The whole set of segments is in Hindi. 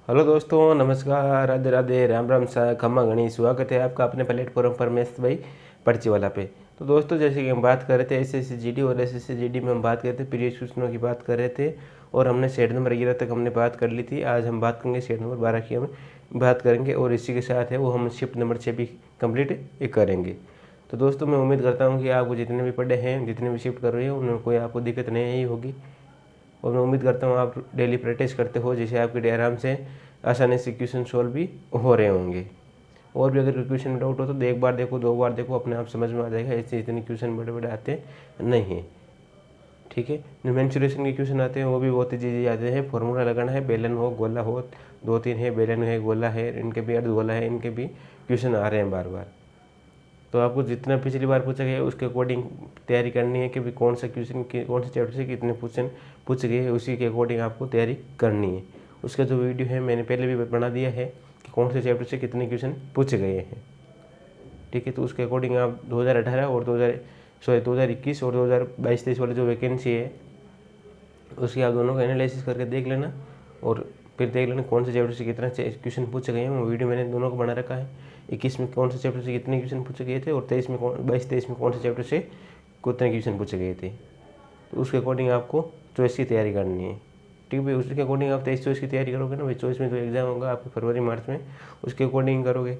हेलो दोस्तों, नमस्कार, राधे राधे, राम राम सा, खम्मा गणी। स्वागत है आपका अपने प्लेटफॉर्म पर मस्त भाई पर्ची वाला पे। तो दोस्तों, जैसे कि हम बात कर रहे थे SSCGD और SSCGD में हम बात कर रहे थे, प्रीवियस क्वेश्चनों की बात कर रहे थे और हमने शेड नंबर 11 तक हमने बात कर ली थी। आज हम बात करेंगे शेड नंबर 12 की हम बात करेंगे और इसी के साथ है वो हम शिफ्ट नंबर 6 भी कम्प्लीट करेंगे। तो दोस्तों, मैं उम्मीद करता हूँ कि आपको जितने भी पढ़े हैं, जितने भी शिफ्ट कर रहे हो, उनमें कोई आपको दिक्कत नहीं होगी और मैं उम्मीद करता हूँ आप डेली प्रैक्टिस करते हो, जिससे आपके आराम से आसानी से क्वेश्चन सॉल्व भी हो रहे होंगे। और भी अगर क्वेश्चन में डाउट हो तो एक बार देखो, 2 बार देखो, अपने आप समझ में आ जाएगा। ऐसे इतने क्वेश्चन बड़े बड़े आते नहीं हैं, ठीक है। जो मेंसुरेशन के क्वेश्चन आते हैं वो भी बहुत ही चीज़ें आते हैं। फॉर्मूला लगाना है, बेलन हो, गोला हो, 2-3 है, बेलन है, गोला है, इनके भी अर्ध गोला है, इनके भी क्वेश्चन आ रहे हैं बार बार। तो आपको जितना पिछली बार पूछा गया उसके अकॉर्डिंग तैयारी करनी है कि भाई कौन सा क्वेश्चन कौन से चैप्टर से कितने क्वेश्चन पूछे गए, उसी के अकॉर्डिंग आपको तैयारी करनी है। उसका जो वीडियो है मैंने पहले भी बना दिया है कि कौन से चैप्टर से कितने क्वेश्चन पूछे गए हैं, ठीक है। तो उसके अकॉर्डिंग आप 2018 और 2021 और 2022-23 वाले जो वैकेंसी है उसकी आप दोनों का एनालिसिस करके देख लेना और फिर देख लेना कौन से चैप्टर से कितना क्वेश्चन पूछे गए हैं। वो वीडियो मैंने दोनों को बना रखा है। 21 में कौन से चैप्टर से कितने क्वेश्चन पूछे गए थे और 22-23 में कौन से चैप्टर से कितने क्वेश्चन पूछे गए थे। तो उसके अकॉर्डिंग आपको चॉइस की तैयारी करनी है, ठीक है भाई। उसके अकॉर्डिंग आप 23 चॉइस की तैयारी करोगे ना भाई, चॉइस में तो एग्जाम होगा आपके फरवरी मार्च में, उसके अकॉर्डिंग करोगे।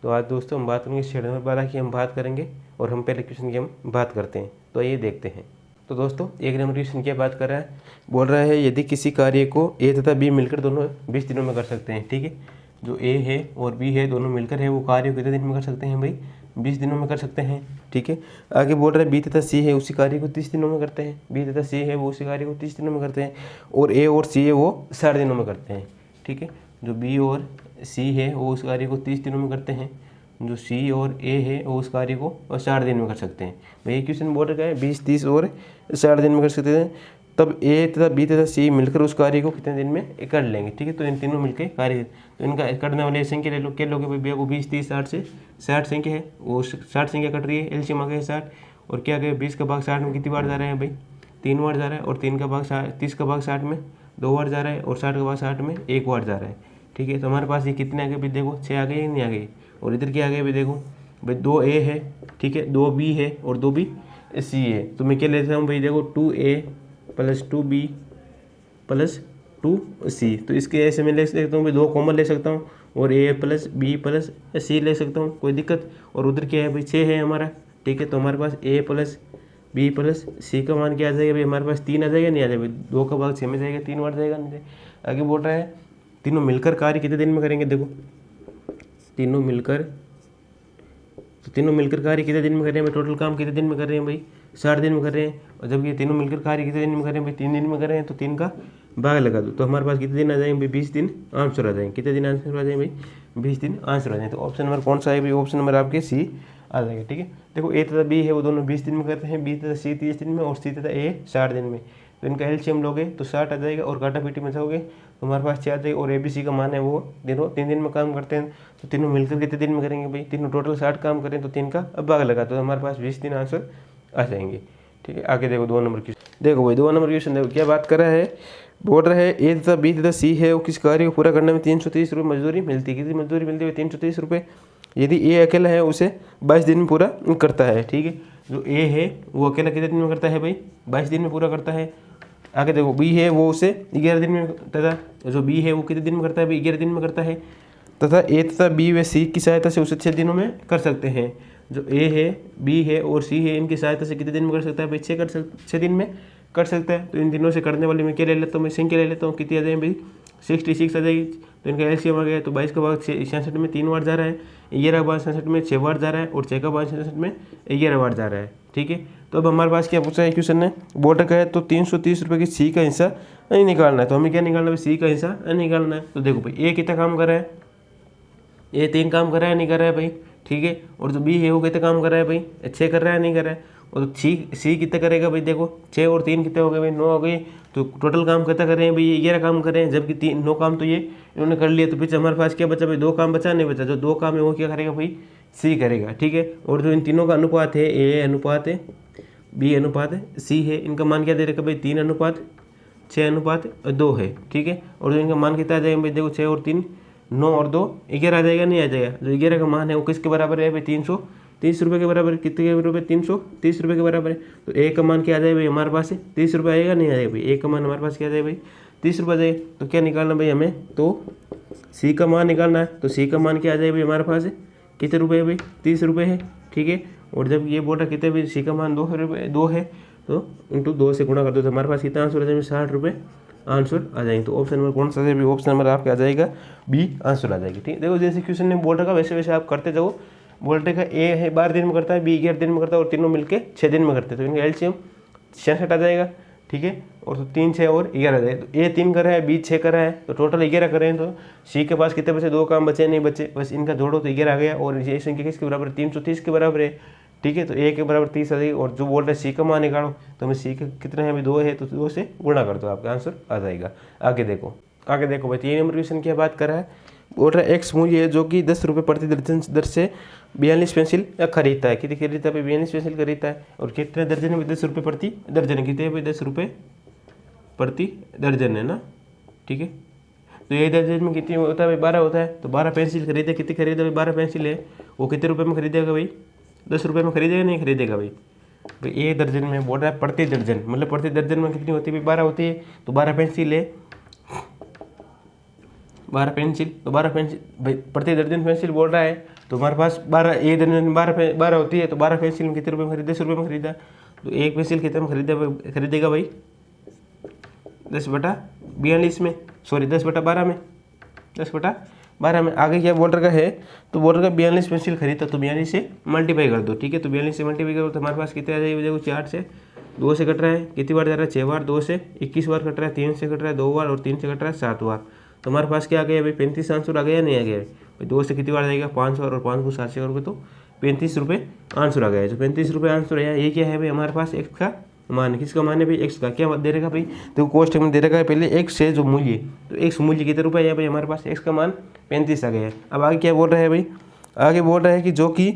तो आज दोस्तों हम बात करेंगे शेड नंबर 12 की हम बात करेंगे और हम पहले क्वेश्चन की हम बात करते हैं। तो ये देखते हैं। तो दोस्तों, 1 नंबर क्वेश्चन क्या बात कर रहा है, बोल रहा है यदि किसी कार्य को A तथा B मिलकर दोनों 20 दिनों में कर सकते हैं, ठीक है। जो A है और B है दोनों मिलकर है वो कार्य कितने दिन में कर सकते हैं भाई, 20 दिनों में कर सकते हैं, ठीक है। आगे बोल रहा है B तथा C है उसी कार्य को 30 दिनों में करते हैं, B तथा C है वो उसी कार्य को 30 दिनों में करते हैं और A और C है वो 60 दिनों में करते हैं, ठीक है। जो B और C है वो उस कार्य को 30 दिनों में करते हैं, जो C और A है वो उस कार्य को 60 दिन में कर सकते हैं। भाई क्वेश्चन बोल रखा है 20, 30 और 60 दिन में कर सकते हैं। तब A तथा B तथा C मिलकर उस कार्य को कितने दिन में कर लेंगे, ठीक है। तो इन तीनों मिलकर कार्य, तो इनका करने वाले संख्या ले लो, क्या लोगे भाई, वो 20, 30, 60 से 60 संख्या है, वो 60 संख्या कट रही है, एलसीएम आ गया 60 और क्या गया 20 का भाग 60 में कितनी बार जा रहा है भाई, 3 बार जा रहा है और 3 का भाग 30 का भाग 60 में 2 बार जा रहा है और 60 का भाग 60 में 1 बार जा रहा है, ठीक है। तो हमारे पास ये कितने आ गए भाई, देखो 6 आ गए या नहीं आ गए। और इधर क्या आ गया भाई, देखो भाई 2A है, ठीक है, 2B है और 2B C है। तो मैं क्या लेता हूँ भाई, देखो 2A + 2B + 2C। तो इसके ऐसे मैं ले सकता हूँ भाई, 2 कॉमन ले सकता हूँ और A + B + C ले सकता हूँ, कोई दिक्कत। और उधर क्या है भाई, 6 है हमारा, ठीक है। तो हमारे पास A + B + C का मान क्या आ जाएगा भाई, हमारे पास 3 आ जाएगा, नहीं आ जाएगा भाई, 2 का भाग 6 में जाएगा, 3 बार जाएगा, नहीं जाएगा। आगे बोल रहा है तीनों मिलकर कार्य कितने दिन में करेंगे, देखो तीनों मिलकर कार्य कितने दिन में कर रहे हैं भाई, टोटल काम कितने दिन में कर रहे हैं भाई, 60 दिन में कर रहे हैं। और जब ये तीनों मिलकर कार्य कितने दिन में कर रहे हैं भाई, 3 दिन में कर रहे हैं, तो 3 का भाग लगा दो। तो हमारे पास कितने दिन आ जाएंगे भाई, 20 दिन आंसर आ जाएंगे। कितने दिन आंसर आ जाएंगे भाई, 20 दिन आंसर आ जाएंगे। तो ऑप्शन नंबर कौन सा है भाई, ऑप्शन नंबर आपके C आ जाएगा, ठीक है। देखो A तथा B है वो दोनों 20 दिन में करते हैं, B तथा C 30 दिन में और C तथा A 60 दिन में। तो इनका एलसीएम लोगे तो 60 आ जाएगा और काटा पीटी में जाओगे तो हमारे पास 6 आ जाएगा। और ABC का मान है वो तीनों 3 दिन में काम करते हैं, तो तीनों मिलकर कितने दिन में करेंगे भाई, तीनों टोटल 60 काम करें तो 3 का भाग लगा तो हमारे पास 20 दिन आंसर आ जाएंगे, ठीक है। आगे देखो 2 नंबर क्वेश्चन, देखो भाई 2 नंबर क्वेश्चन देखो क्या बात कर रहा है, बोल रहा है A तथा B तथा C है वो किस कार्य को पूरा करने में 330 रुपये मजदूरी मिलती है। कितनी मजदूरी मिलती है, 330 रुपये। यदि A अकेला है उसे 22 दिन में पूरा करता है, ठीक है। जो A है वो अकेला कितने दिन में करता है भाई, 22 दिन में पूरा करता है। आगे देखो B है वो उसे 11 दिन में, तथा जो B है वो कितने दिन में करता है भाई, 11 दिन में करता है। तथा A तथा B व C की सहायता से उसे 6 दिनों में कर सकते हैं। जो A है, B है और C है इनकी सहायता से कितने दिन में कर सकता है भाई, 6 दिन में कर सकता है। तो इन दिनों से करने वाले मैं क्या ले लेता हूँ, मैं संख्या ले लेता हूँ, कितनी आ जाएगी भाई, 66 आ जाएगी। तो इनका एलसीएम आ गया, तो 22 का भाग 66 में 3 बार जा रहा है, 11 का भाग 66 में 6 बार जा रहा है और 6 का भाग 66 में 11 बार जा रहा है, ठीक है। तो अब हमारे पास क्या पूछा है क्वेश्चन ने, बोल रखा है तो 330 रुपये की C का हिस्सा नहीं निकालना है। तो हमें क्या निकालना है भाई, C का हिस्सा निकालना है। तो देखो भाई A कितना काम कर रहा है, A 3 काम कर रहा है नहीं कर रहा है भाई, ठीक है। और जो B है वो कितना काम कर रहा है भाई, 6 कर रहा है नहीं कर रहा है। और C कितना करेगा भाई, देखो 6 और 3 कितने हो गए भाई, 9 हो गए। तो टोटल काम कितना कर रहे हैं भाई, ये 11 काम कर रहे हैं, जबकि 9 काम तो ये इन्होंने कर लिया। तो पीछे हमारे पास क्या बचा भाई, 2 काम बचा नहीं बचा। जो 2 काम है वो क्या करेगा भाई, C करेगा, ठीक है। और जो इन तीनों का अनुपात है, A अनुपात है, B अनुपात है, C है, इनका मान क्या दे रखा भाई, 3 अनुपात 6:2 है, ठीक है। और जो इनका मान कितना आ जाएगा भाई, देखो 6 और 3 9 और 2 11 आ जाएगा, नहीं आ जाएगा। जो 11 का मान है वो किसके बराबर है भाई, 330 रुपये के बराबर है। कितने के रुपये, 330 रुपये के बराबर है। तो एक का मान क्या आ जाएगा भाई हमारे पास है 30 रुपये आएगा, नहीं आएगा भाई। एक का मान हमारे पास क्या आ जाएगा भाई 30 रुपये आ जाएगा। तो क्या निकालना भाई हमें, तो सी का मान निकालना है। तो सी का मान क्या आ जाएगा भाई हमारे पास है, कितने रुपये है भाई 30 रुपये है, ठीक है। और जब ये बोल रहा कितने भाई, सी का मान 2 रुपये 2 है, तो इंटू 2 से गुणा कर दो तो हमारे पास कितना आंसर आ जाएगा, 60 रुपये आंसर आ जाएंगे। तो ऑप्शन नंबर कौन सा है, ऑप्शन नंबर आपका आ जाएगा बी आंसर आ जाएगी, ठीक है। देखो जैसे क्वेश्चन ने बोल रखा वैसे वैसे आप करते जाओ। बोल रखा ए है 12 दिन में करता है, बी 11 दिन में करता है और तीनों मिलके 6 दिन में करते हैं। तो इनका एलसीएम 66 आ जाएगा, ठीक है। और तो 3 6 और 11 आ जाएगा। तो ए 3 कर रहा है, बी 6 कर रहा है, तो टोटल 11 कर रहे हैं। तो सी के पास कितने बचे, 2 काम बचे नहीं बचे, बस इनका जोड़ो तो 11 आ गया। और ये संख्या किसके बराबर, 330 के बराबर है, ठीक है। तो ए के बराबर 30 आ जाएगी। और जो बोल रहे हैं सी का मान निकालो, तो हमें सी के कितने हैं अभी 2 है, तो 2 से गुणा कर दो, आपका आंसर आ जाएगा। आगे देखो भाई 3 नंबर क्वेश्चन की बात कर रहा है। बोल रहा है एक्स मूल्य है जो कि 10 रुपये प्रति दर्जन दर से 42 पेंसिल खरीदता है। कितनी खरीदता है भाई, 42 पेंसिल खरीदता है। और कितने दर्जन है, 10 रुपये प्रति दर्जन। कितने भाई, 10 रुपये प्रति दर्जन है ना, ठीक है। तो ये दर्जन में कितनी होता है भाई, 12 होता है। तो 12 पेंसिल खरीदे, कितनी खरीदे भाई, 12 पेंसिल है। वो कितने रुपये में खरीदेगा भाई, 10 रुपये में खरीदेगा, नहीं खरीदेगा भाई। भाई एक दर्जन में बोल रहा है प्रति दर्जन, मतलब प्रति दर्जन में कितनी होती है भाई, 12 होती है। तो 12 पेंसिल है, 12 पेंसिल, तो 12 पेंसिल भाई प्रति दर्जन पेंसिल बोल रहा है। तो हमारे पास 12, एक दर्जन में 12 होती है। तो 12 पेंसिल में कितने रुपये में खरीदे, 10 रुपये में खरीदा। तो एक पेंसिल कितने में खरीदेगा भाई, 10/42 में, सॉरी 10/12 में, 10/12 में। आगे क्या बोल रखा है, तो बोल रखा 42 पेंसिल खरीदा, तो 42 से मल्टीप्लाई कर दो, ठीक है। तो 42 से मल्टीप्लाई करो तो हमारे पास कितने आ जाएगी, देखो 4 से 2 से कट रहा है, कितनी बार जा रहा है 6 बार, 2 से 21 बार कट रहा है, 3 से कट रहा है 2 बार, और 3 से कट रहा है 7 बार। तो हमारे पास क्या आ गया भाई, 35 आंसर आ गया, नहीं आ गया भाई। 2 से कितनी बार जाएगा, 5 बार, और 5 को 7 से करोगे तो 35 रुपये आंसर आ गया। तो 35 रुपये आंसर है। ये क्या है भाई हमारे पास, एक्स का मान। किसका मान है भाई, एक्स का। क्या दे रखा भाई, तो कोष्टक में दे रखा है पहले एक्स है जो मूल्य, तो एक्स मूल्य कितने रुपये है भाई हमारे पास, एक्स का मान 35 आ गया है। अब आगे क्या बोल रहा है भाई, आगे बोल रहा है कि जो कि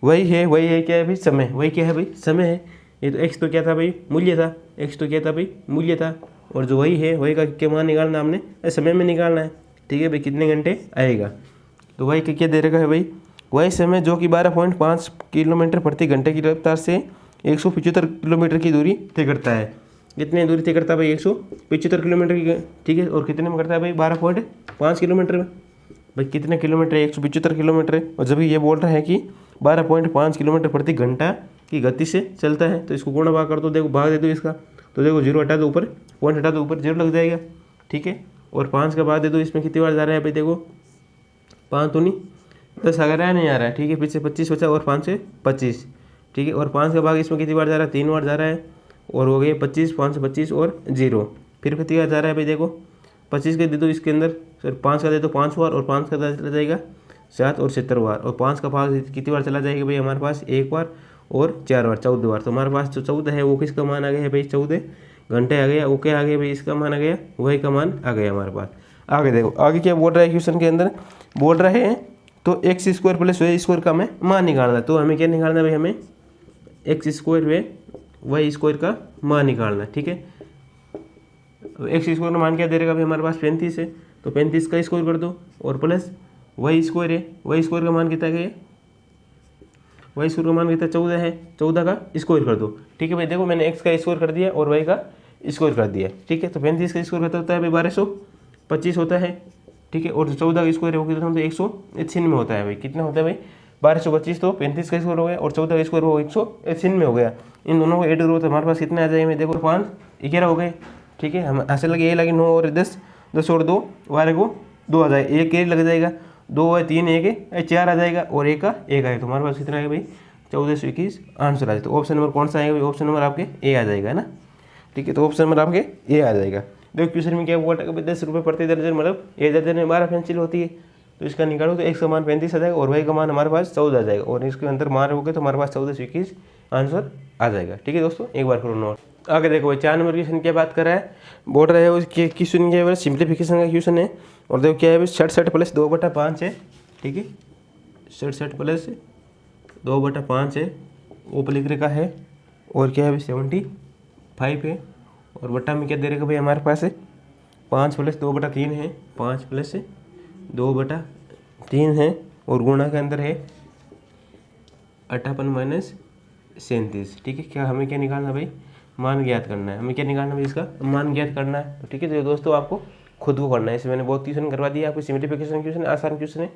वही है क्या है भाई, समय। वही क्या है भाई, समय है। ये तो एक्स तो क्या था भाई, मूल्य था। एक्स तो क्या था भाई, मूल्य था। और जो वही का क्या मान निकालना हमने, समय में निकालना है, ठीक है भाई। कितने घंटे आएगा, तो वही क्या दे रखा है भाई, वही समय जो कि 12.5 किलोमीटर प्रति घंटे की रफ्तार से 175 किलोमीटर की दूरी तय करता है। कितनी दूरी तय करता है भाई, 175 किलोमीटर की, ठीक है। और कितने में करता है भाई, 12.5 किलोमीटर में। भाई कितने किलोमीटर है, 175 किलोमीटर है। और जब ये बोल रहा है कि 12.5 किलोमीटर प्रति घंटा की गति से चलता है, तो इसको गुणा भाग कर दो, देखो भाग दे दो इसका। तो देखो 0 हटा दो, ऊपर पॉइंट हटा दो, ऊपर 0 लग जाएगा, ठीक है। और 5 का भाग दे दो, इसमें कितनी बार जा रहा है भाई, देखो 5 तो नहीं 10 आ रहा है, नहीं आ रहा है, ठीक है। पीछे 25 बचा, और 5 से 25, ठीक है। और 5 का भाग इसमें कितनी बार जा रहा है, 3 बार जा रहा है। और हो गए 25, 5 से 25 और 0, फिर कितनी बार जा रहा है भाई, देखो 25 का दे दो इसके अंदर, सर 5 का दे दो 5 बार, और 5 का चला जाएगा 7 और 70 बार। और 5 का भाग कितनी बार चला जाएगा भाई हमारे पास, 1 बार और 4 बार, 14 बार। तो हमारे पास जो 14 है वो किसका मान आ गया है भाई, 14 घंटे आ गया। वो क्या आ गया भाई, इसका मान आ गया, वही का मान आ गया हमारे पास। आगे देखो, आगे क्या बोल रहा है क्वेश्चन के अंदर, बोल रहा है तो x square plus y square का हमें मान निकालना है। तो हमें क्या निकालना है भाई, हमें एक्स स्क्वायर वे वाई स्क्वायर का मान निकालना है, ठीक है। एक्स स्क्वायर का मान क्या दे रहेगा भाई हमारे पास, 35 है। तो 35 का स्क्वायर कर दो, और प्लस वाई स्क्वायर है, वाई स्क्वायर का मान कितना है, वाई स्क्वायर का मान कितना 14 है, 14 का स्क्वायर कर दो, ठीक है भाई। देखो मैंने एक्स का स्क्वायर कर दिया और वाई का स्क्वायर कर दिया, ठीक है। तो 35 का स्क्वायर होता है भाई 1225 होता है, ठीक है। और जो 14 का स्क्वायर है वो कितना होता है, 196 होता है भाई। कितना होता है भाई, 1225। तो 35 का स्क्वायर हो गया और 14 का स्क्वायर हो 196 हो गया। इन दोनों को ऐड करो तो हमारे पास कितने आ जाएंगे, देखो 5 11 हो गए, ठीक है। हम ऐसे लगे, ये लगे 9 और 10, 10 और 2 12 को 2 आ जाए, एक लग जाएगा, 2 है 3 1 4 आ जाएगा, और एक का 1 आएगा। तो हमारे पास कितना आएगा भाई, 1421 आंसर आ जाए। तो ऑप्शन नंबर कौन सा आएगा भाई, ऑप्शन नंबर आपके ए आ जाएगा ना, ठीक है। तो ऑप्शन नंबर आपके ए आ जाएगा। देखो क्वेश्चन में क्या हुआ था कि 10 रुपये प्रति दर्जन, मतलब एक दर्जन में 12 पेंसिल होती है। तो इसका निकालो तो एक्स का मान 35 आ जाएगा, और वाई का मान हमारे पास 14 आ जाएगा, और इसके अंदर मान हो गए तो हमारे पास 1421 आंसर आ जाएगा, ठीक है दोस्तों। एक बार करो नोट। आगे देखो भाई 4 नंबर क्वेश्चन क्या बात कर रहा है, बोल रहा है उसके क्वेश्चन क्या है, सिंप्लीफिकेशन का क्वेश्चन है। और देखो क्या है, 67 प्लस 2/5 है, ठीक है। 67 प्लस 2/5 है, ऊपर लिख रखा है। और क्या है 75 है, और बट्टा में क्या दे रखा भाई हमारे पास है 5+2/3 है, 5+2/3 है, और गुणा के अंदर है 58 - 37। ठीक है, क्या हमें क्या निकालना भाई, मान ज्ञात करना है। हमें क्या निकालना भाई, इसका मान ज्ञात करना है। तो ठीक है, तो दोस्तों आपको खुद को करना है। इसे मैंने बहुत क्वेश्चन करवा दिया आपको, सिम्प्लीफिकेशन क्वेश्चन, आसान क्वेश्चन है।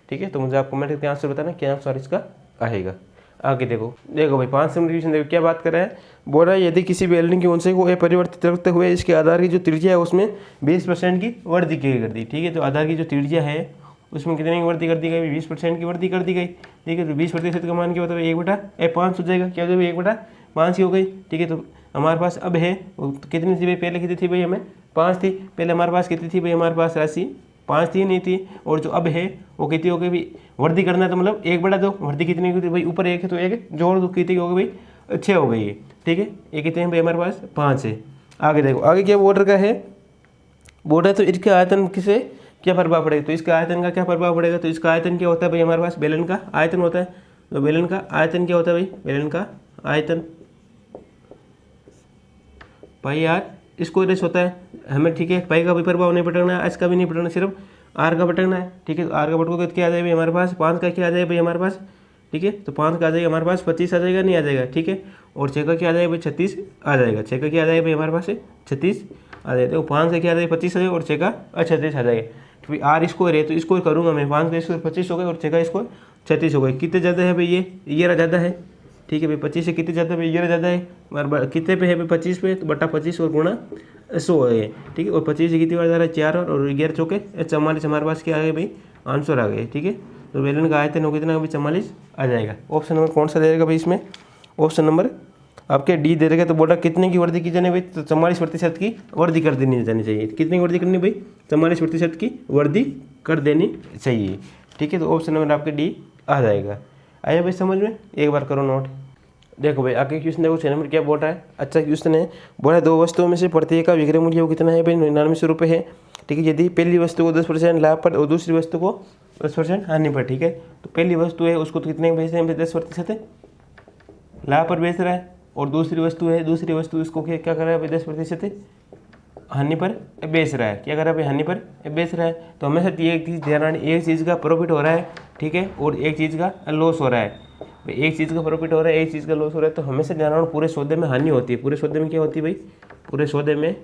ठीक है, तो मुझे आप कमेंट करके आंसर बताना क्या आंसर इसका आएगा। आगे देखो भाई 5 नंबर क्वेश्चन देखो क्या बात कर रहा है। बोल रहा है यदि किसी वेल्डिंग की ऊंचाई को अपरिवर्तित रखते हुए इसके आधार की जो त्रिज्या है उसमें 20% की वृद्धि की कर दी। ठीक है, तो आधार की जो त्रिज्या है उसमें कितने की वृद्धि कर दी गई, 20% की वृद्धि कर दी गई। ठीक है, तो 20% का मान क्या होता है, 1/5 हो जाएगा। क्या हो जाएगा, 1/5 ही हो गई। ठीक है, तो हमारे पास अब है तो कितनी थी भाई, पहले कितनी थी भाई, हमें 5 थी। पहले हमारे पास कितनी थी भाई, हमारे पास राशि 5 थी, नहीं थी। और जो अब है वो कितनी हो गई भाई, वृद्धि करना है तो मतलब 1/2। वृद्धि कितनी होगी भाई, ऊपर 1 है तो 1 जोड़ दो, कितनी हो गई भाई, 6 हो गई है। ठीक है, ये कितने हैं भाई हमारे पास, 5 है। आगे देखो, आगे क्या बॉर्डर का है, बॉर्डर तो इसके आयतन किसे क्या प्रभाव पड़ेगा, तो इसका आयतन का क्या प्रभाव पड़ेगा। तो इसका आयतन क्या होता है भाई, हमारे पास बेलन का आयतन होता है। तो बेलन का आयतन क्या होता है भाई, बेलन का आयतन पाई आर स्क्वायर एस होता है हमें। ठीक है, पाई का भी प्रभाव नहीं पटकना है, एस का भी नहीं पटकना, सिर्फ आर का पटकना है। ठीक है, तो आर का पटकोगे तो क्या आ जाएगा भाई हमारे पास, 5 का क्या आ जाएगा भाई हमारे पास। ठीक है, तो 5 का आ जाएगा हमारे पास 25 आ जाएगा, नहीं आ जाएगा। ठीक है, और 6 का क्या आ जाएगा भाई 36 आ जाएगा। 6 का क्या आ जाएगा भाई हमारे पास 36 आ जाएगा। तो 5 का क्या आ जाएगा 25 आ जाएगा, और 6 का 36 आ जाएगा। तो भाई आर स्क्वायर है तो स्क्वायर करूँगा मैं, 5 का स्क्वायर 25 हो गए और 6 का स्क्वायर 36 हो गए। कितने ज़्यादा है भाई, ये ज़्यादा है। ठीक है भाई, 25 से कितने ज़्यादा भाई, ये ज़्यादा है। कितने पे है भाई, 25 पे, तो बटा 25 और गुणा 100 है। ठीक है, और 25 से कितनी बार जा रहा है, 4 और 11 चौके 44। हमारे पास क्या आ गए भाई, आंसर आ गए। ठीक है, तो बेलन का आयतन हो कितना भाई, 44 आ जाएगा। ऑप्शन नंबर कौन सा दे देगा भाई इसमें, ऑप्शन नंबर आपके डी दे देगा। तो बोला कितने की वृद्धि की जानी भाई, तो 44% की वृद्धि कर देनी जानी चाहिए। कितनी की वृद्धि करनी भाई, 44% की वृद्धि कर देनी चाहिए। ठीक है, तो ऑप्शन नंबर आपके डी आ जाएगा। आया भाई समझ में, एक बार करो नोट। देखो भाई आगे क्वेश्चन देखो 6 नंबर क्या बोल रहा है, अच्छा क्वेश्चन है। बोला है 2 वस्तुओं में से प्रत्येक का विक्रय मूल्य वो कितना है भाई, 99 रुपये है। ठीक है, यदि पहली वस्तु को 10% लाभ पर और दूसरी वस्तु को 10% हानि पर। ठीक है, तो पहली वस्तु है उसको तो कितने बेच रहे हैं, 10% लाभ पर बेच रहा है, और दूसरी वस्तु उसको क्या कर रहा है भाई, 10% हानि पर बेच रहा है। क्या कर रहा है भाई, हानि पर बेच रहा है। तो हमेशा एक चीज़ ध्यान रखनी, एक चीज़ का प्रॉफिट हो रहा है, ठीक है, और एक चीज़ का लॉस हो रहा है। एक चीज़ का प्रॉफिट हो रहा है, एक चीज़ का लॉस हो रहा है, तो हमेशा ध्यान रखना पूरे सौदे में हानि होती है। पूरे सौदे में क्या होती है भाई, पूरे सौदे में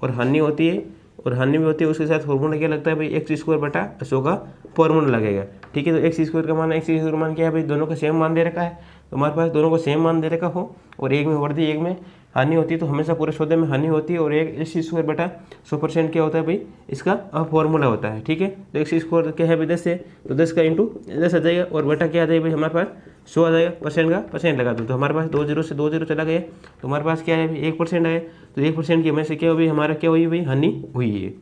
और हानि होती है, और हानि भी होती है। उसके साथ फॉर्मूला क्या लगता है भाई, x²/100 का फॉर्मूला लगेगा। ठीक है, तो x² का मान x² का मान क्या है भाई, दोनों का सेम मान दे रखा है। तो हमारे पास दोनों को सेम मान दे रखा हो, और एक में वृद्धि एक में हानि होती है, तो हमेशा पूरे सौदे में हानि होती है। और एक x²/100% क्या होता है भाई, इसका फॉर्मूला होता है। ठीक है, तो x² क्या है भाई 10 है, तो 10 का इंटू 10 आ जाएगा, और बटा क्या आ जाएगा भाई हमारे पास 100 आ जाएगा। परसेंट का परसेंट लगा दो, तो हमारे पास 2 0 से 2 0 चला गया, तो हमारे पास क्या है भाई 1% आया। तो 1% की हमें से क्या हुई, हमारा क्या हुई भाई, हानि हुई है।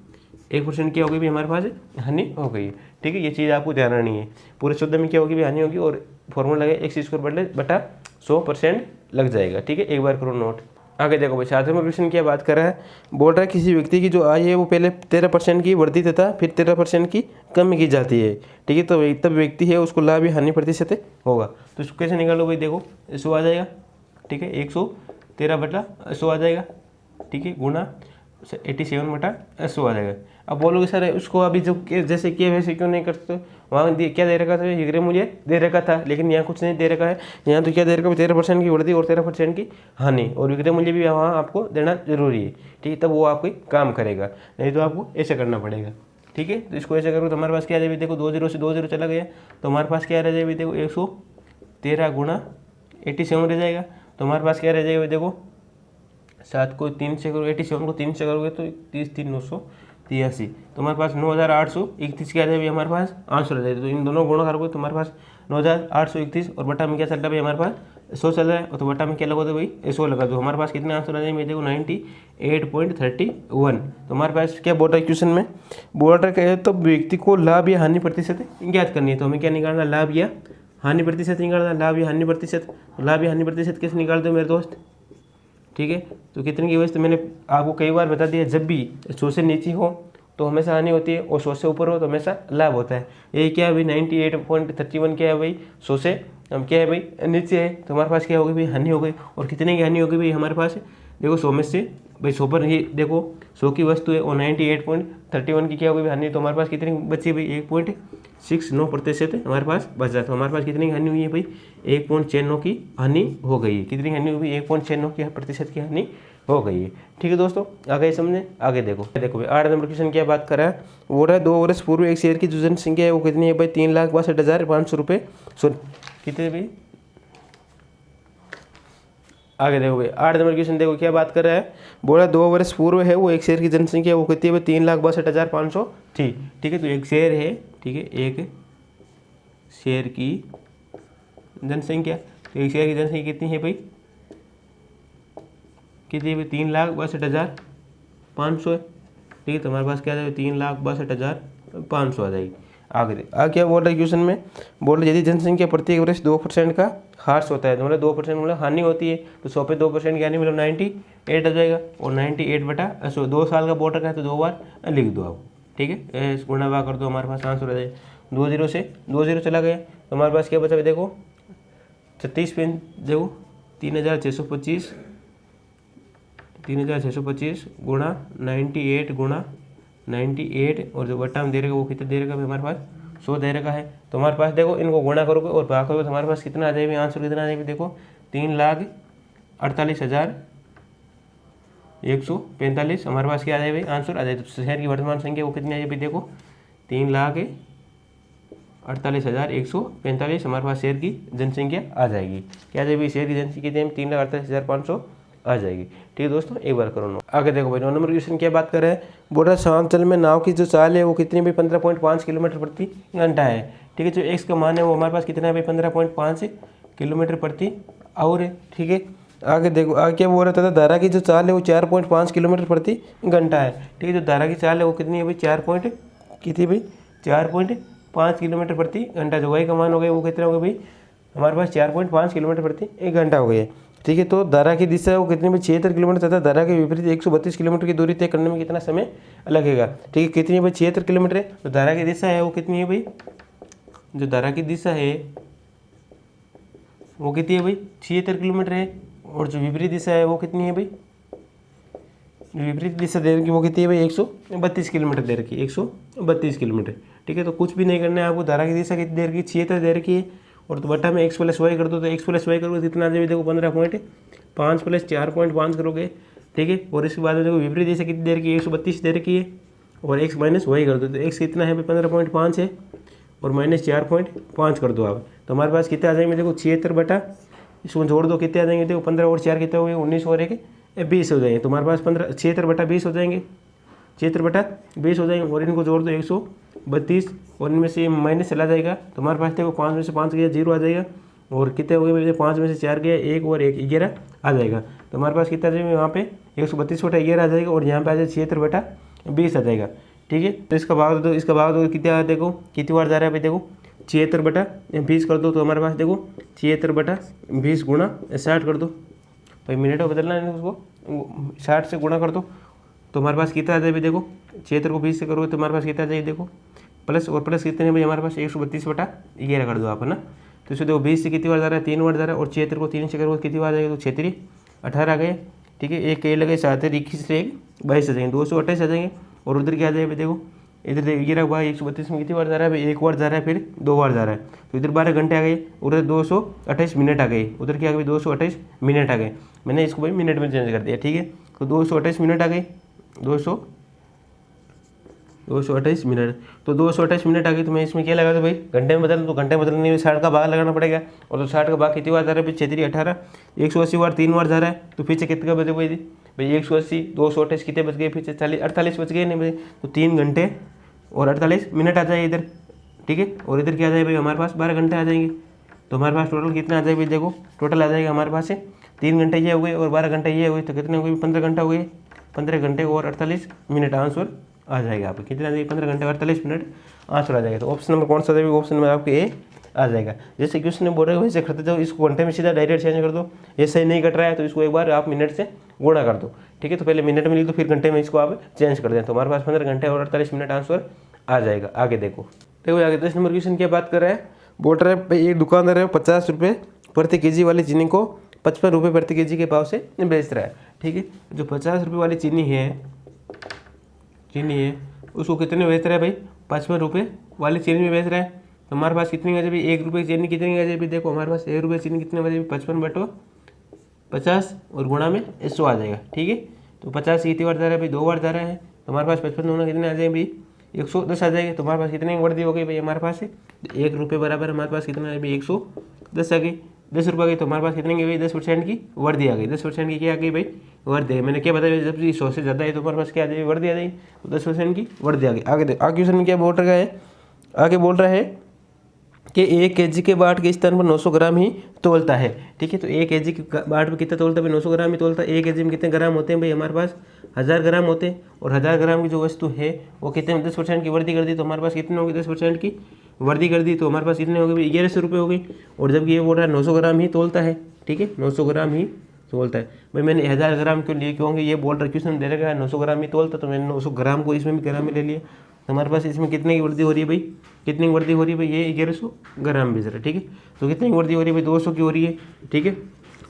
1% क्या होगी भाई हमारे पास हानि हो गई। ठीक है, ये चीज़ आपको ध्यान रखनी है। पूरे सौदे में क्या होगी भाई, हानि होगी, और फॉर्मूला लगे x² 100% लग जाएगा। ठीक है, एक बार करो नोट। आगे देखो भाई 7वें क्वेश्चन की बात कर रहा है। बोल रहा है किसी व्यक्ति की जो आय है वो पहले 13% की वृद्धि तथा फिर 13% की कमी की जाती है। ठीक है, तो तब व्यक्ति है उसको लाभ या हानि प्रतिशत होगा। तो इसको कैसे निकालो भाई, देखो 100 आ जाएगा। ठीक है, 113/100 आ जाएगा। ठीक है, गुणा 87/100 आ जाएगा। अब बोलोगे सर उसको अभी जो जैसे किए वैसे क्यों नहीं करते, वहाँ क्या दे रखा था, विक्रय मूल्य दे रखा था, लेकिन यहाँ कुछ नहीं दे रखा है। यहाँ तो क्या दे रखा है, 13% की वृद्धि और 13% की हानि, और विक्रय मूल्य भी वहाँ आपको देना जरूरी है। ठीक है, तब वो आपको काम करेगा, नहीं तो आपको ऐसे करना पड़ेगा। ठीक है, तो इसको ऐसे करो तो हमारे पास क्या आ जाएगा, देखो 2 0 से 2 0 चला गया, तो हमारे पास क्या रह जाएगा, देखो 113 गुणा 87 रह जाएगा। तो हमारे पास क्या रह जाएगा, देखो 7 को 3 से करो, 87 को 3 से करोगे तो 30 3 983, तो हमारे पास 9831 क्या आ जाएगा हमारे पास आंसर आ जाएगा। तो इन दोनों गुणा करोगे तो हमारे पास 9831, और बटा में क्या चल रहा है भाई हमारे पास 100 चल रहा है, और तो बटा में क्या लगा दो भाई 100 लगा दो। हमारे पास कितने आंसर आ जाएंगे, देखो 98.31। तो हमारे पास क्या बोल रहा है क्वेश्चन में, बोल रहा है तो व्यक्ति को लाभ या हानि प्रतिशत ज्ञात करनी है। तो हमें क्या निकालना, लाभ या हानि प्रतिशत निकालना। लाभ या हानि प्रतिशत, लाभ या हानि प्रतिशत कैसे निकाल दो मेरे दोस्त। ठीक है, तो कितने की वजह से मैंने आपको कई बार बता दिया, जब भी 100 से नीचे हो तो हमेशा हानि होती है, और 100 से ऊपर हो तो हमेशा लाभ होता है। ये क्या है भाई 98.31 क्या है भाई 100 से हम क्या है भाई नीचे है, तो हमारे पास क्या हो गई भाई हानि हो गई। और कितने की हानि हो गई भाई हमारे पास देखो 100 में से भाई 100 पर ये देखो 100 की वस्तु है और 98.31 की क्या होगी हानि, तो हमारे पास कितनी बची भाई 1.69% हमारे पास बचा। तो हमारे पास कितनी हानि हुई है भाई 1.69 की हानि हो गई है। कितनी हानि हुई 1.69 की प्रतिशत की हानि हो गई है। ठीक है दोस्तों, आगे समझे। आगे देखो भाई 8 नंबर क्वेश्चन क्या बात कर रहा है, वो रहा है 2 वर्ष पूर्व एक शेयर की जो जनसंख्या है वो कितनी है भाई 3,62,500 रुपये। कितने भाई, आगे देखो भाई 8 नंबर क्वेश्चन देखो क्या बात कर रहा है, बोला 2 वर्ष पूर्व है वो एक शेयर की जनसंख्या वो कितनी है भाई 3,62,500 थी। ठीक है, तो एक शेयर है, ठीक है, एक शेयर की जनसंख्या, तो एक शेयर की जनसंख्या कितनी है भाई, कितनी है भाई 3,62,500 है। ठीक है, तो हमारे पास क्या आ जाएगा 3,62,500 आ जाएगी। आगे क्या बोल रहा है क्वेश्चन में, बोल रहे यदि जनसंख्या प्रत्येक वर्ष 2% का ह्रास होता है, तो मतलब 2% मतलब हानि होती है, तो 100 पे 2% की हानि मतलब 98 आ जाएगा। और 98 बटा 2 साल का बोर्ड का है तो 2 बार लिख दो आप। ठीक है, गुणा भाग कर दो, हमारे पास आंसर आ जाएगा। 2 0 से 2 0 चला गया, तो हमारे पास क्या बचा भाई देखो 36 पे देखो 3,625 गुणा 98 और जो बटा में दे रखा वो कितना दे रखा है हमारे पास 100 दे रखा है। तो हमारे पास देखो इनको गुणा करोगे और भाग करोगे तो हमारे पास कितना आ जाएगा आंसर, कितना आ जाएगा देखो 3,48,145 हमारे पास क्या आ जाएगा आंसर आ जाएगा। तो शहर की वर्तमान संख्या वो कितनी आ जाएगी देखो 3,48,145 हमारे पास शहर की जनसंख्या आ जाएगी। क्या आ जाएगी शहर की जनसंख्या कितनी 3,48,500 आ जाएगी। ठीक है दोस्तों, एक बार करो। आगे देखो भाई 9 नंबर क्वेश्चन क्या बात कर रहे हैं, बोल रहा शांतल में नाव की जो चाल है वो कितनी भाई 15.5 किलोमीटर प्रति घंटा है। ठीक है, जो एक्स का मान है वो हमारे पास कितना है भाई 15.5 किलोमीटर प्रति आवर है। ठीक है, आगे देखो आगे क्या बोल रहा था, धारा की जो चाल है वो 4.5 किलोमीटर प्रति घंटा है। ठीक है, जो धारा की चाल है वो कितनी है भाई 4.5 किलोमीटर प्रति घंटा। जो वाई का मान हो गया वो कितना हो गया भाई हमारे पास 4.5 किलोमीटर प्रति 1 घंटा हो गया। ठीक है, तो धारा की दिशा वो कितनी में 76 किलोमीटर तथा धारा के विपरीत 132 किलोमीटर की दूरी तय करने में कितना समय लगेगा। ठीक है, कितनी है भाई 76 किलोमीटर है, तो धारा की दिशा है वो कितनी है भाई, जो धारा की दिशा है वो कितनी है भाई 76 किलोमीटर है। और जो विपरीत दिशा है वो कितनी है भाई, विपरीत दिशा दे रखी वो कितनी है भाई 132 किलोमीटर दे रखी है, 132 किलोमीटर। ठीक है, तो कुछ भी नहीं करना है आपको, धारा की दिशा कितनी दे रखी है 76 दे रखी है। और तो बटा में x + y कर दो, तो x + y करोगे कितना आ जाएगा देखो 15.5 + 4.5 करोगे। ठीक है, और इसके बाद में देखो विपरीत दिशा कितनी दे रखी है 132 दे रखी है, और x - y कर दो, तो x कितना है भाई 15.5 है और -4.5 कर दो आप, तो हमारे पास कितने आ जाएंगे देखो 76 बटा, इसको जोड़ दो कितने आ जाएंगे देखो 15 और 4 कितने हो गए 19 और 1 20 हो जाएंगे। तो हमारे पास 76 बटा 20 हो जाएंगे, 76 बटा 20 हो जाएंगे। और इनको जोड़ दो 132 और इनमें से माइनस चला जाएगा, तो हमारे पास देखो 5 में से 5 गया 0 आ जाएगा। और कितने हो गए 5 में से 4 गया 1 और 1 11 आ जाएगा। तो हमारे पास कितना आ जाएगा वहाँ पे 132 बटा 11 आ जाएगा, और यहाँ पे आ जाएगा 76 बटा 20 आ जाएगा। ठीक है, तो इसका भाग दो, इसका भाग दो कितना देखो कितनी बार जा रहा है भाई देखो 76 बटा 20 कर दो, तो हमारे पास देखो 76 बटा 20 गुणा 60 कर दो भाई, मिनट में बदलना है उसको 60 से गुणा कर दो, तो हमारे पास कितना आ जाए भाई देखो 76 को 20 से करोगे तो हमारे पास कितना आ जाएगा देखो प्लस और प्लस कितने भाई हमारे पास 132 बटा 11 कर दो आप, है ना। तो इसको देखो 20 से कितनी बार जा रहा है 3 बार जा रहा है, और 76 को 3 से करोगे कितनी बार आ जाएगा तो 76 18 आ गए। ठीक है, एक के लगे 7 21 से 22 आ जाएंगे 228 आ जाएंगे। और उधर क्या आ जाएगा देखो इधर देखो 11 बाई 132 में कितनी बार जा रहा है भाई 1 बार जा रहा है फिर 2 बार जा रहा है, तो इधर 12 घंटे आ गए, उधर 228 मिनट आ गए, उधर क्या आ गए 228 मिनट आ गए। मैंने इसको भाई मिनट में चेंज कर दिया। ठीक है, तो 228 मिनट आ गए 228 मिनट, तो 228 मिनट आ गई, तो मैं इसमें क्या लगा दूँ भाई घंटे में बदल, तो घंटे में बदलने में 60 का भाग लगाना पड़ेगा। और तो 60 का भाग कितनी बार जा रहा है भाई 76 18 180 बार 3 बार जा रहा है, तो पीछे कितने का बचे भाई 180 228 कितने बच गए पीछे 40 48 बच गए नहीं भाई, तो 3 घंटे और 48 मिनट आ जाए इधर। ठीक है, और इधर क्या आ जाए भाई हमारे पास 12 घंटे आ जाएंगे, तो हमारे पास टोटल कितना आ जाए भाई देखो टोटल आ जाएगा हमारे पास से 3 घंटे ये हो गए और 12 घंटे ये हो गए, तो कितने हो गए 15 घंटे हो गए, 15 घंटे और 48 मिनट आंसर आ जाएगा। आप कितना आ जाएगा 15 घंटे और 48 मिनट आंसर आ जाएगा। तो ऑप्शन नंबर कौन सा देगा, ऑप्शन नंबर आपके ए आ जाएगा। जैसे क्वेश्चन में बोल रहे हो वैसे करते जाओ, इसको घंटे में सीधा डायरेक्ट चेंज कर दो, ऐसा ही नहीं कट रहा है तो इसको एक बार आप मिनट से गुणा कर दो। ठीक है, तो पहले मिनट में लिख दो फिर घंटे में इसको आप चेंज कर दें, तो हमारे पास 15 घंटे और 48 मिनट आंसर आ जाएगा। आगे देखो आगे 10 नंबर क्वेश्चन क्या बात कर रहा है, बोल रहा है भाई एक दुकानदार है 50 रुपये प्रति केजी वाली चीनी को 55 रुपये प्रति केजी के भाव से बेच रहा है। ठीक है। जो 50 रुपये वाली चीनी है उसको कितने बेच रहा है भाई, 55 रुपये वाली चीनी में बेच रहा है। तो हमारे पास कितनी गजेबी, 1 रुपये चीनी कितनी गजेबी, देखो हमारे पास 1 रुपये चीनी कितने बजे, 55/50 और गुणा में 100 आ जाएगा। ठीक है, तो 50 कितनी बार जा रहा है भाई, 2 बार जा रहा है। तो हमारे पास 55 दूना कितने आ जाएंगे भाई, 110 आ जाएगी। तो हमारे पास कितनी वर्दी हो गई भाई, हमारे पास 1 रुपये बराबर हमारे पास कितना है भाई, 110 आ गई। 10 रुपये गई तो हमारे पास कितने की भाई, 10% की वर्दी आ गई। 10% की क्या आ गई भाई, वर्दी। मैंने क्या बताया, जब 100 से ज़्यादा है तो हमारे पास क्या आ जाएगी, वर्दी आ जाएगी। तो 10% की वर्दी आ गई। आगे क्वेश्चन में क्या बोल रहा है, आगे बोल रहा है कि 1 kg के बाट के स्थान पर 900 ग्राम ही तोलता है। ठीक है, तो 1 kg के बाट पर कितना तोलता है भाई, 900 ग्राम ही तोलता है। 1 kg में कितने ग्राम होते हैं भाई, हमारे पास 1000 ग्राम होते हैं। और 1000 ग्राम की जो वस्तु है वो कितने में 10% की वृद्धि कर दी, तो हमारे पास कितने होगी, 10% की वृद्धि कर दी। तो हमारे पास कितने हो गए भाई, 1100 रुपये हो गई। और जबकि ये बोल रहा है 900 ग्राम ही तोलता है। ठीक है, 900 ग्राम ही तोलता है। भाई मैंने 1000 ग्राम क्यों लिए, क्योंकि ये बोल रहा है क्वेश्चन दे रखा है 900 ग्राम ही तोलता, तो मैंने 900 ग्राम को इसमें भी ग्राम में ले लिया। तो हमारे पास इसमें कितने की वृद्धि हो रही है भाई, कितनी की वृद्धि हो रही है भाई, ये 1100 ग्राम बेच रहा है। ठीक है, तो कितनी की वृद्धि हो रही है भाई, 200 की हो रही है। ठीक है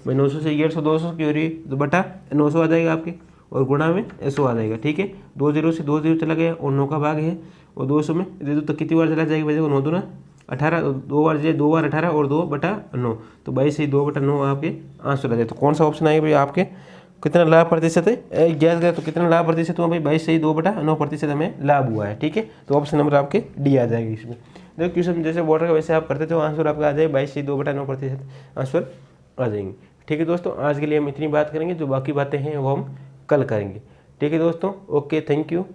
भाई, 900 से 1100 200 की हो रही है, तो बटा 900 आ जाएगा आपके, और गुणा में 100 आ जाएगा। ठीक है, 2 0 से 2 0 चला गया, और 9 का भाग है, और 200 में दे दो तो कितनी बार चला जाएगा भाई, देखो 9 दूना 18, 2 बार 18 और 2/9, तो 22 से 2/9 आपके आंसर आ जाए। तो कौन सा ऑप्शन आएगा भाई आपके, कितना लाभ प्रतिशत है, गैस गया तो कितना लाभ प्रतिशत हुआ भाई, 22 से 2/9% हमें लाभ हुआ है। ठीक है, तो ऑप्शन नंबर आपके डी आ जाएगी इसमें। देखो क्वेश्चन जैसे बोल रहा है वैसे आप करते थे, आंसर आपका आ जाए 22 से 2/9% आंसर आ जाएंगे। ठीक है दोस्तों, आज के लिए हम इतनी बात करेंगे, जो बाकी बातें हैं वो हम कल करेंगे। ठीक है दोस्तों, ओके, थैंक यू।